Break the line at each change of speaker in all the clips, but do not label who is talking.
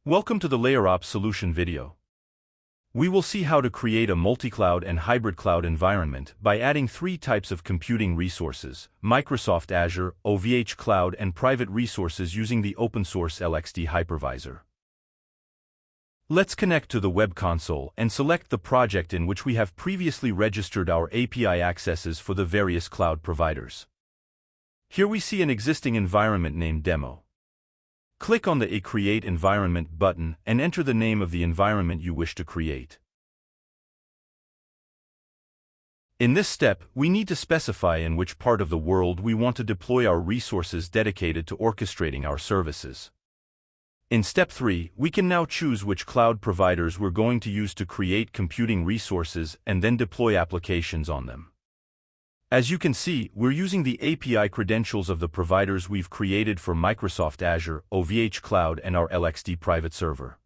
Welcome to the LayerOps solution video. We will see how to create a multi-cloud and hybrid cloud environment by adding three types of computing resources: Microsoft Azure, OVH Cloud, and private resources using the OpenSource LXD hypervisor. Let's connect to the web console and select the project in which we have previously registered our API accesses for the various cloud providers. Here we see an existing environment named Demo. Click on the Create Environment button and enter the name of the environment you wish to create. In this step, we need to specify in which part of the world we want to deploy our resources dedicated to orchestrating our services. In step 3, we can now choose which cloud providers we're going to use to create computing resources and then deploy applications on them. As you can see, we're using the API credentials of the providers we've created for Microsoft Azure, OVH Cloud, and our LXD private server.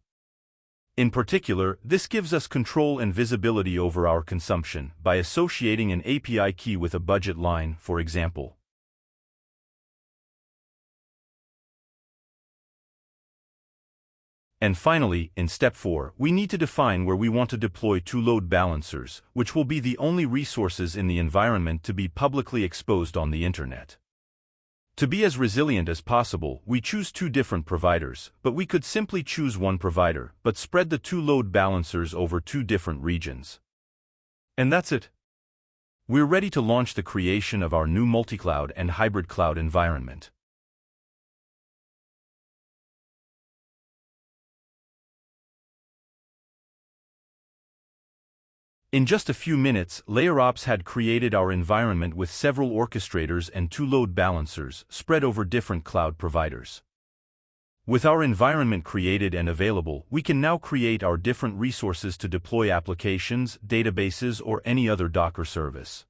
In particular, this gives us control and visibility over our consumption by associating an API key with a budget line, for example. And finally, in step 4, we need to define where we want to deploy two load balancers, which will be the only resources in the environment to be publicly exposed on the internet. To be as resilient as possible, we choose two different providers, but we could simply choose one provider, but spread the two load balancers over two different regions. And that's it. We're ready to launch the creation of our new multi-cloud and hybrid cloud environment. In just a few minutes, LayerOps had created our environment with several orchestrators and two load balancers spread over different cloud providers. With our environment created and available, we can now create our different resources to deploy applications, databases, or any other Docker service.